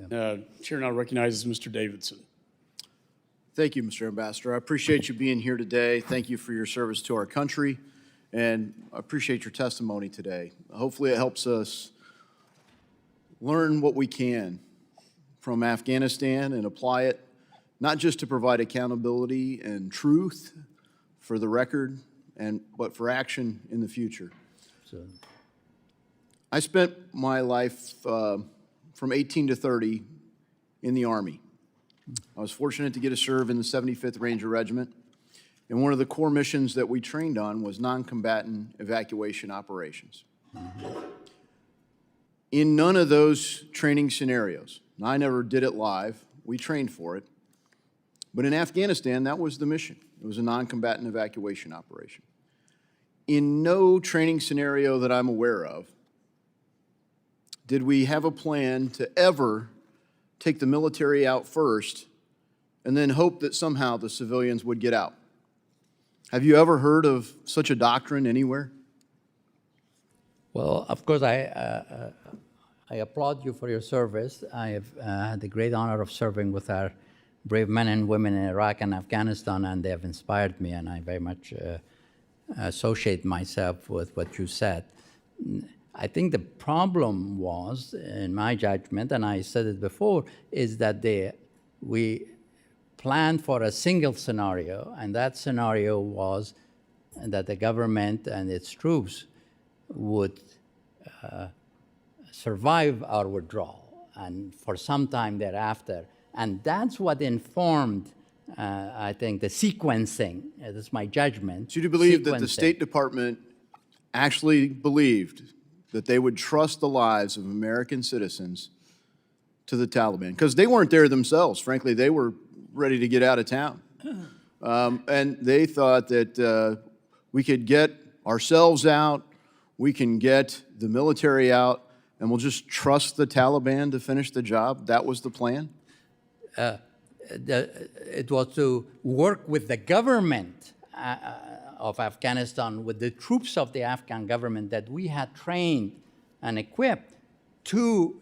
Chair now recognizes Mr. Davidson. Thank you, Mr. Ambassador. I appreciate you being here today. Thank you for your service to our country, and I appreciate your testimony today. Hopefully it helps us learn what we can from Afghanistan and apply it, not just to provide accountability and truth for the record, but for action in the future. I spent my life from 18 to 30 in the Army. I was fortunate to get to serve in the 75th Ranger Regiment, and one of the core missions that we trained on was non-combatant evacuation operations. In none of those training scenarios, and I never did it live, we trained for it, but in Afghanistan, that was the mission. It was a non-combatant evacuation operation. In no training scenario that I'm aware of did we have a plan to ever take the military out first and then hope that somehow the civilians would get out. Have you ever heard of such a doctrine anywhere? Well, of course, I applaud you for your service. I have had the great honor of serving with our brave men and women in Iraq and Afghanistan, and they have inspired me, and I very much associate myself with what you said. I think the problem was, in my judgment, and I said it before, is that we planned for a single scenario, and that scenario was that the government and its troops would survive our withdrawal, and for some time thereafter. And that's what informed, I think, the sequencing. That's my judgment. So you believe that the State Department actually believed that they would trust the lives of American citizens to the Taliban? Because they weren't there themselves. Frankly, they were ready to get out of town. And they thought that we could get ourselves out, we can get the military out, and we'll just trust the Taliban to finish the job. That was the plan? It was to work with the government of Afghanistan, with the troops of the Afghan government that we had trained and equipped to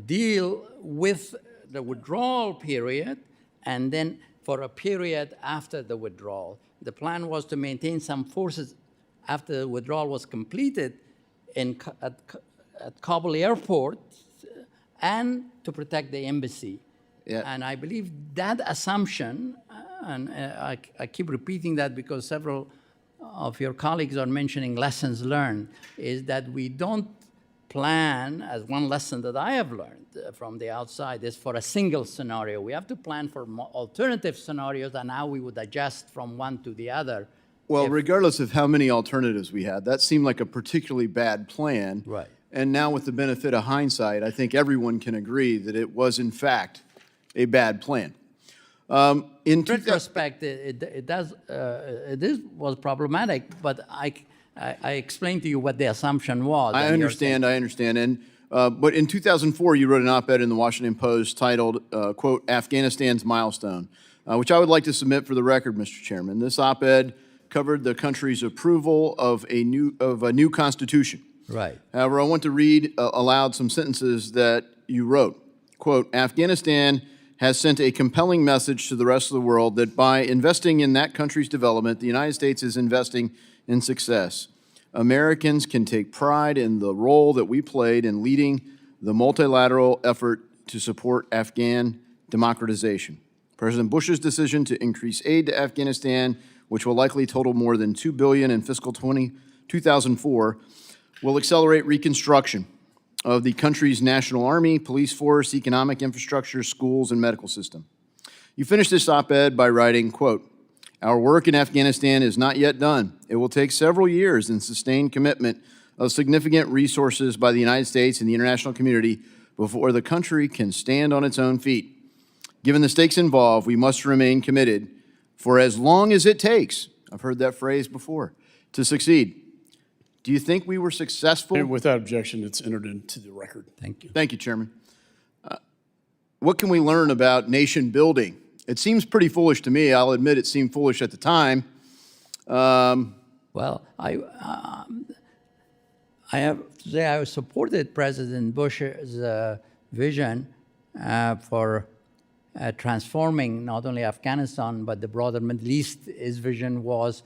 deal with the withdrawal period, and then for a period after the withdrawal. The plan was to maintain some forces after the withdrawal was completed at Kabul airport and to protect the embassy. Yeah. And I believe that assumption, and I keep repeating that because several of your colleagues are mentioning lessons learned, is that we don't plan, as one lesson that I have learned from the outside, is for a single scenario. We have to plan for alternative scenarios and how we would adjust from one to the other. Well, regardless of how many alternatives we had, that seemed like a particularly bad plan. Right. And now with the benefit of hindsight, I think everyone can agree that it was, in fact, a bad plan. In retrospect, it was problematic, but I explained to you what the assumption was. I understand. And, but in 2004, you wrote an op-ed in the Washington Post titled, quote, "Afghanistan's Milestone," which I would like to submit for the record, Mr. Chairman. This op-ed covered the country's approval of a new constitution. Right. However, I want to read aloud some sentences that you wrote. Quote, "Afghanistan has sent a compelling message to the rest of the world that by investing in that country's development, the United States is investing in success. Americans can take pride in the role that we played in leading the multilateral effort to support Afghan democratization. President Bush's decision to increase aid to Afghanistan, which will likely total more than $2 billion in fiscal 2004, will accelerate reconstruction of the country's national army, police force, economic infrastructure, schools, and medical system." You finished this op-ed by writing, quote, "Our work in Afghanistan is not yet done. It will take several years and sustained commitment of significant resources by the United States and the international community before the country can stand on its own feet. Given the stakes involved, we must remain committed for as long as it takes," I've heard that phrase before, "to succeed." Do you think we were successful? Without objection, it's entered into the record. Thank you. Thank you, Chairman. What can we learn about nation building? It seems pretty foolish to me. I'll admit it seemed foolish at the time. Well, I have to say I supported President Bush's vision for transforming not only Afghanistan but the broader Middle East. His vision was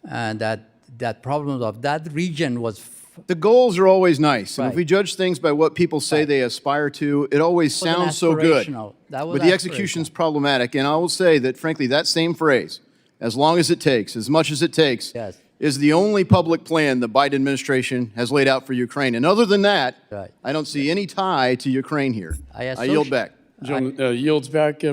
that problems of that region was The goals are always nice, and if Right. we judge things by what people say they aspire to, it always an sounds so good. aspirational. That was But the execution's problematic, and I will say that, frankly, that same phrase, as long as it takes, as much as it takes, Yes. is the only public plan the Biden administration has laid out for Ukraine. And other than that, Right. I don't see any tie to Ukraine here. I I yield back. Gentleman yields back.